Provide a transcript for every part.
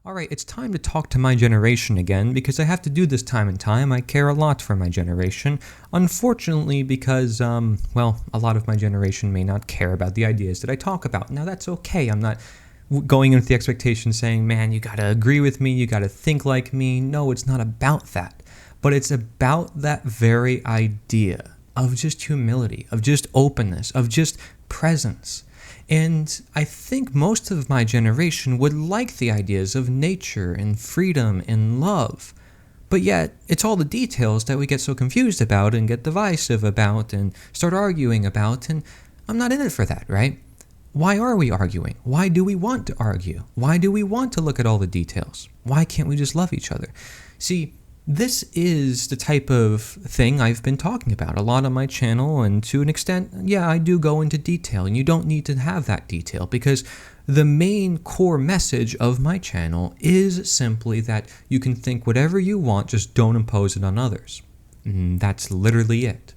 Alright, it's time to talk to my generation again, because I have to do this time and time. I care a lot for my generation. Unfortunately, because, a lot of my generation may not care about the ideas that I talk about. Now, that's okay. I'm not going in with the expectation saying, man, you gotta agree with me, you gotta think like me. No, it's not about that. But it's about that very idea of just humility, of just openness, of just presence. And I think most of my generation would like the ideas of nature and freedom and love. But yet, it's all the details that we get so confused about and get divisive about and start arguing about, and I'm not in it for that, right? Why are we arguing? Why do we want to argue? Why do we want to look at all the details? Why can't we just love each other? See, this is the type of thing I've been talking about a lot on my channel, and to an extent, yeah, I do go into detail, and you don't need to have that detail because the main core message of my channel is simply that you can think whatever you want, just don't impose it on others. That's literally it.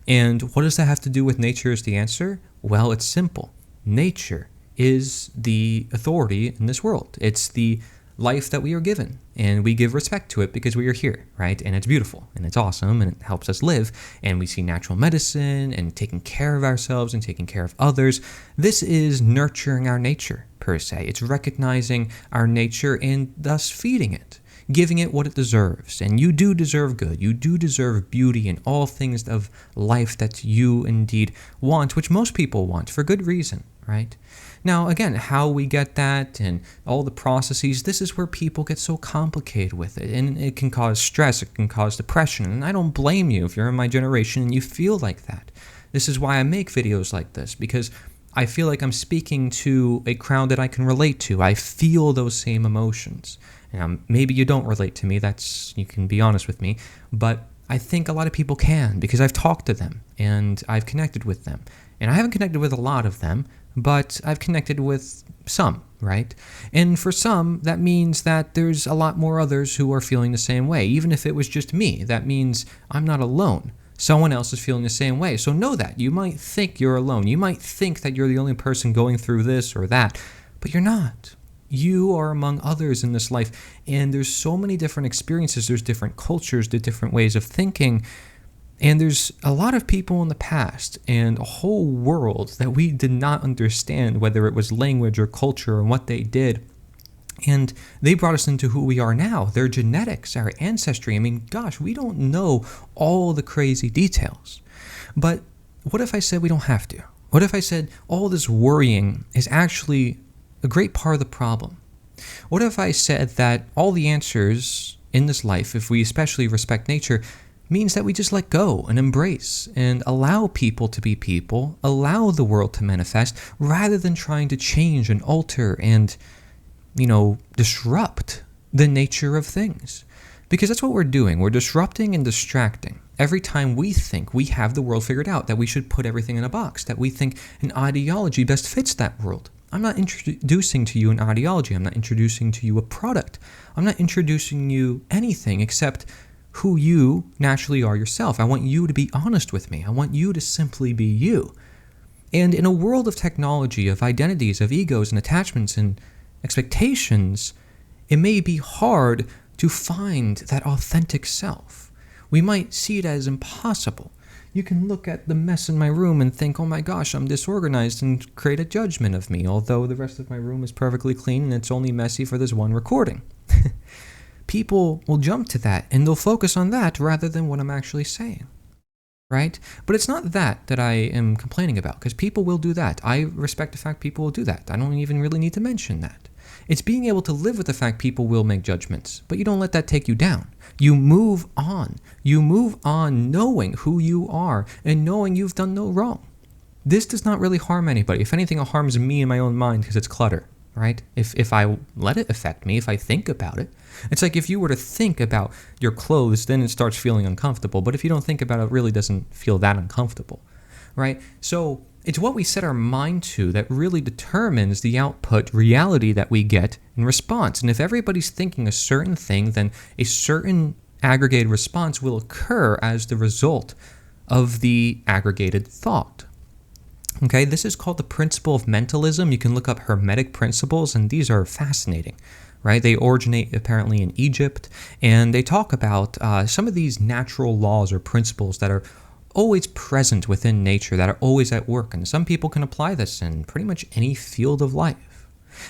And what does that have to do with nature as the answer? Well, it's simple. Nature is the authority in this world. It's the life that we are given, and we give respect to it because we are here, right? And it's beautiful, and it's awesome, and it helps us live, and we see natural medicine, and taking care of ourselves, and taking care of others. This is nurturing our nature, per se. It's recognizing our nature and thus feeding it, giving it what it deserves. And you do deserve good. You do deserve beauty and all things of life that you indeed want, which most people want, for good reason, right? Now, again, how we get that and all the processes, this is where people get so complicated with it. And it can cause stress, it can cause depression. And I don't blame you if you're in my generation and you feel like that. This is why I make videos like this, because I feel like I'm speaking to a crowd that I can relate to. I feel those same emotions. Maybe you don't relate to me, you can be honest with me, but I think a lot of people can, because I've talked to them and I've connected with them. And I haven't connected with a lot of them, but I've connected with some, right? And for some, that means that there's a lot more others who are feeling the same way. Even if it was just me, that means I'm not alone. Someone else is feeling the same way. So know that. You might think you're alone. You might think that you're the only person going through this or that, but you're not. You are among others in this life, and there's so many different experiences. There's different cultures, there's different ways of thinking. And there's a lot of people in the past and a whole world that we did not understand, whether it was language or culture and what they did. And they brought us into who we are now. Their genetics, our ancestry. I mean, gosh, we don't know all the crazy details. But what if I said we don't have to? What if I said all this worrying is actually a great part of the problem? What if I said that all the answers in this life, if we especially respect nature, means that we just let go and embrace and allow people to be people, allow the world to manifest, rather than trying to change and alter and, disrupt the nature of things. Because that's what we're doing. We're disrupting and distracting. Every time we think we have the world figured out, that we should put everything in a box, that we think an ideology best fits that world. I'm not introducing to you an ideology. I'm not introducing to you a product. I'm not introducing you anything except who you naturally are yourself. I want you to be honest with me. I want you to simply be you. And in a world of technology, of identities, of egos and attachments and expectations, it may be hard to find that authentic self. We might see it as impossible. You can look at the mess in my room and think, oh my gosh, I'm disorganized, and create a judgment of me, although the rest of my room is perfectly clean and it's only messy for this one recording. People will jump to that and they'll focus on that rather than what I'm actually saying, right? But it's not that I am complaining about, because people will do that. I respect the fact people will do that. I don't even really need to mention that. It's being able to live with the fact people will make judgments, but you don't let that take you down. You move on. You move on knowing who you are and knowing you've done no wrong. This does not really harm anybody. If anything, it harms me in my own mind because it's clutter, right? If I let it affect me, if I think about it. It's like if you were to think about your clothes, then it starts feeling uncomfortable. But if you don't think about it, it really doesn't feel that uncomfortable, right? So it's what we set our mind to that really determines the output reality that we get in response. And if everybody's thinking a certain thing, then a certain aggregated response will occur as the result of the aggregated thought. Okay, this is called the principle of mentalism. You can look up Hermetic principles, and these are fascinating. right? They originate apparently in Egypt, and they talk about some of these natural laws or principles that are always present within nature, that are always at work. And some people can apply this in pretty much any field of life.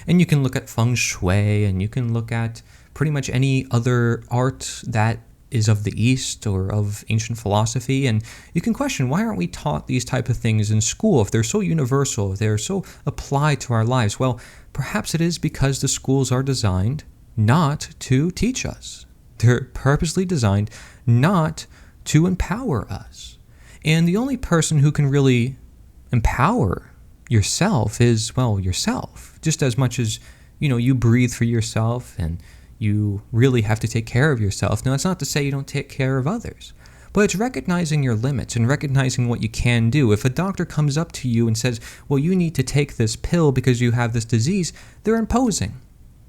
And you can look at feng shui, and you can look at pretty much any other art that is of the East or of ancient philosophy, and you can question, why aren't we taught these type of things in school if they're so universal, if they're so applied to our lives? Well, perhaps it is because the schools are designed not to teach us. They're purposely designed not to empower us. And the only person who can really empower yourself is, well, yourself. Just as much as, you breathe for yourself and you really have to take care of yourself. Now, it's not to say you don't take care of others, but it's recognizing your limits and recognizing what you can do. If a doctor comes up to you and says, well, you need to take this pill because you have this disease, they're imposing,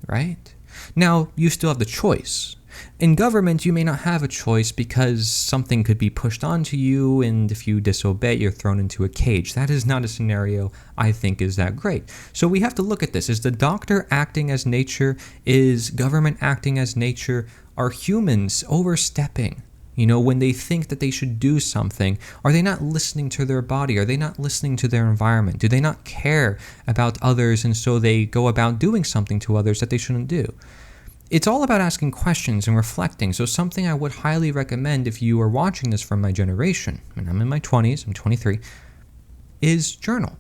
right? Now, you still have the choice. In government, you may not have a choice because something could be pushed onto you, and if you disobey, you're thrown into a cage. That is not a scenario I think is that great. So we have to look at this. Is the doctor acting as nature? Is government acting as nature? Are humans overstepping? When they think that they should do something, are they not listening to their body? Are they not listening to their environment? Do they not care about others, and so they go about doing something to others that they shouldn't do? It's all about asking questions and reflecting. So something I would highly recommend if you are watching this from my generation, and I'm in my 20s, I'm 23, is journal.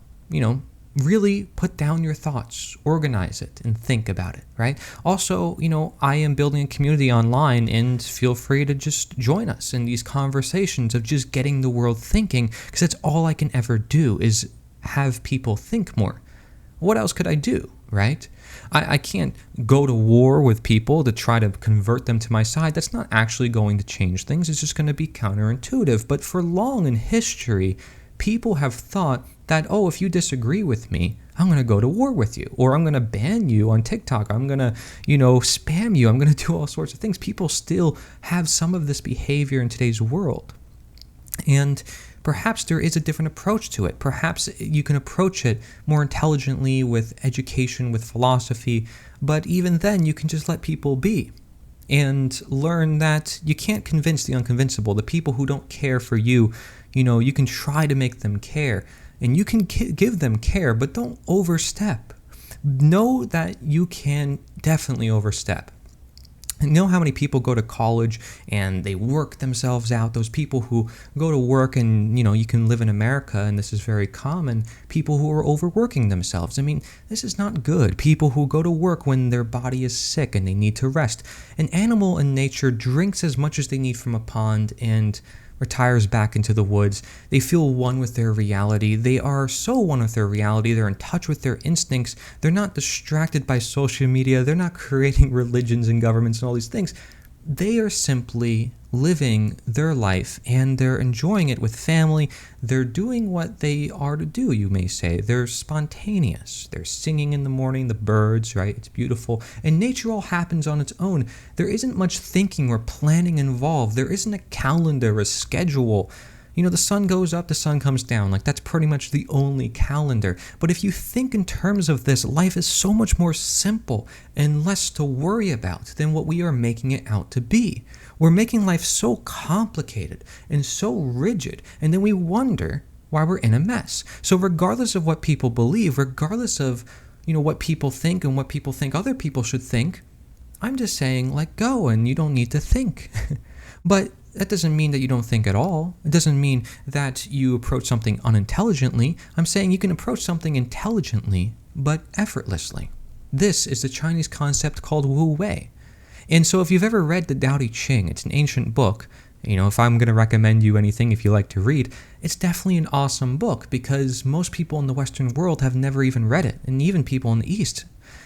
Really put down your thoughts, organize it, and think about it, right? Also, I am building a community online, and feel free to just join us in these conversations of just getting the world thinking, because that's all I can ever do is have people think more. What else could I do, right? I can't go to war with people to try to convert them to my side. That's not actually going to change things. It's just going to be counterintuitive. But for long in history, people have thought that, if you disagree with me, I'm going to go to war with you, or I'm going to ban you on TikTok. I'm going to, spam you. I'm going to do all sorts of things. People still have some of this behavior in today's world. And perhaps there is a different approach to it. Perhaps you can approach it more intelligently with education, with philosophy, but even then you can just let people be and learn that you can't convince the unconvincible. The people who don't care for you, you can try to make them care, and you can give them care, but don't overstep. Know that you can definitely overstep. Know how many people go to college and they work themselves out? Those people who go to work, and you can live in America, and this is very common, people who are overworking themselves. I mean, this is not good. People who go to work when their body is sick and they need to rest. An animal in nature drinks as much as they need from a pond and retires back into the woods. They feel one with their reality. They are so one with their reality. They're in touch with their instincts. They're not distracted by social media. They're not creating religions and governments and all these things. They are simply living their life, and they're enjoying it with family. They're doing what they are to do, you may say. They're spontaneous. They're singing in the morning, the birds, right? It's beautiful. And nature all happens on its own. There isn't much thinking or planning involved. There isn't a calendar, a schedule. The sun goes up, the sun comes down. That's pretty much the only calendar. But if you think in terms of this, life is so much more simple and less to worry about than what we are making it out to be. We're making life so complicated and so rigid, and then we wonder why we're in a mess. So regardless of what people believe, regardless of, what people think and what people think other people should think, I'm just saying, let go, and you don't need to think. But that doesn't mean that you don't think at all. It doesn't mean that you approach something unintelligently. I'm saying you can approach something intelligently, but effortlessly. This is the Chinese concept called Wu Wei. And so if you've ever read the Tao Te Ching, it's an ancient book. If I'm going to recommend you anything if you like to read, it's definitely an awesome book, because most people in the Western world have never even read it, and even people in the East.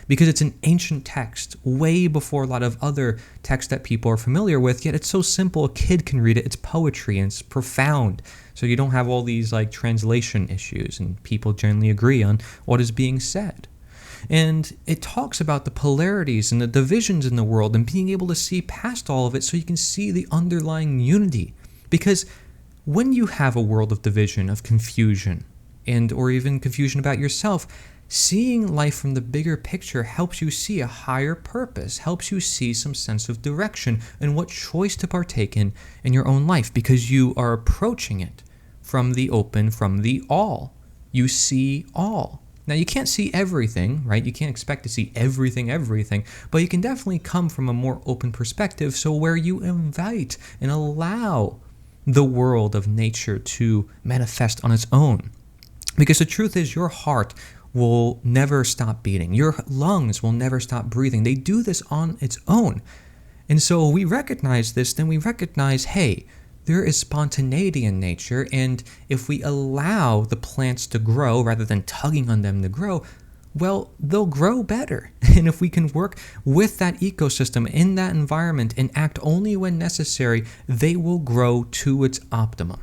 Because it's an ancient text, way before a lot of other texts that people are familiar with, yet it's so simple a kid can read it. It's poetry, and it's profound. So you don't have all these translation issues, and people generally agree on what is being said. And it talks about the polarities and the divisions in the world, and being able to see past all of it so you can see the underlying unity. Because when you have a world of division, of confusion, or even confusion about yourself, Seeing life from the bigger picture helps you see a higher purpose, helps you see some sense of direction and what choice to partake in your own life, because you are approaching it from the open, from the all. You see all. Now, you can't see everything, right? You can't expect to see everything, but you can definitely come from a more open perspective, so where you invite and allow the world of nature to manifest on its own. Because the truth is, your heart will never stop beating. Your lungs will never stop breathing. They do this on its own. And so we recognize this, then we recognize, hey, there is spontaneity in nature, and if we allow the plants to grow rather than tugging on them to grow, well, they'll grow better. And if we can work with that ecosystem in that environment and act only when necessary, they will grow to its optimum.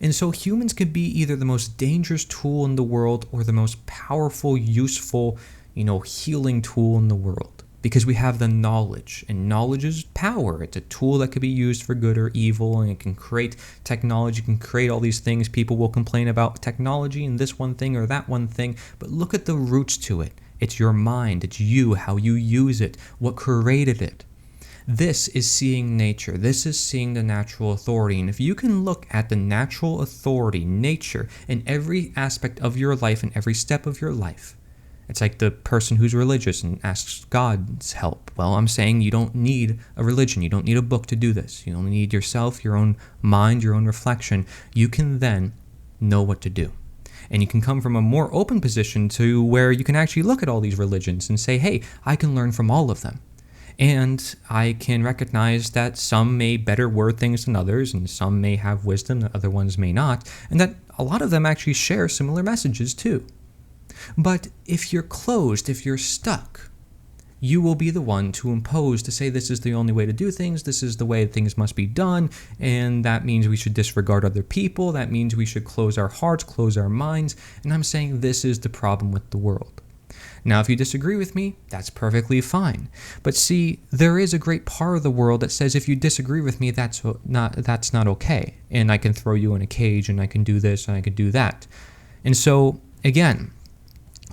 And so humans could be either the most dangerous tool in the world or the most powerful, useful, healing tool in the world. Because we have the knowledge, and knowledge is power. It's a tool that could be used for good or evil, and it can create technology, can create all these things. People will complain about technology and this one thing or that one thing, but look at the roots to it. It's your mind, it's you, how you use it, what created it. This is seeing nature. This is seeing the natural authority. And if you can look at the natural authority, nature, in every aspect of your life and every step of your life, it's like the person who's religious and asks God's help. Well, I'm saying you don't need a religion. You don't need a book to do this. You only need yourself, your own mind, your own reflection. You can then know what to do. And you can come from a more open position to where you can actually look at all these religions and say, hey, I can learn from all of them. And I can recognize that some may better word things than others, and some may have wisdom that other ones may not, and that a lot of them actually share similar messages too. But if you're closed, if you're stuck, you will be the one to impose, to say this is the only way to do things, this is the way things must be done, and that means we should disregard other people, that means we should close our hearts, close our minds, and I'm saying this is the problem with the world. Now, if you disagree with me, that's perfectly fine. But see, there is a great part of the world that says if you disagree with me, that's not okay. And I can throw you in a cage, and I can do this, and I can do that. And so, again,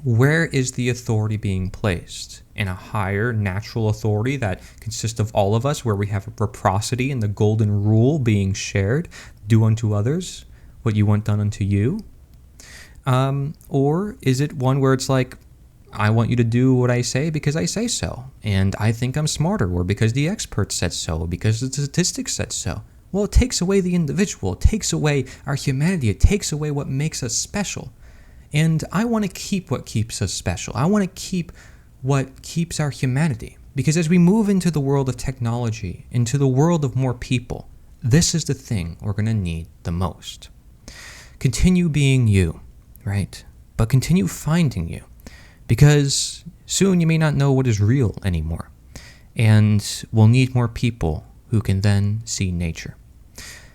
where is the authority being placed? In a higher natural authority that consists of all of us, where we have reciprocity and the golden rule being shared, do unto others what you want done unto you? Or is it one where it's like, I want you to do what I say because I say so, and I think I'm smarter, or because the experts said so, or because the statistics said so? Well, it takes away the individual, it takes away our humanity, it takes away what makes us special. And I want to keep what keeps us special. I want to keep what keeps our humanity. Because as we move into the world of technology, into the world of more people, this is the thing we're going to need the most. Continue being you, right? But continue finding you. Because soon you may not know what is real anymore. And we'll need more people who can then see nature.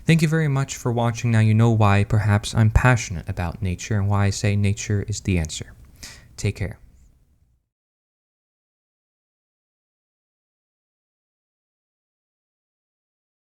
Thank you very much for watching. Now you know why perhaps I'm passionate about nature and why I say nature is the answer. Take care.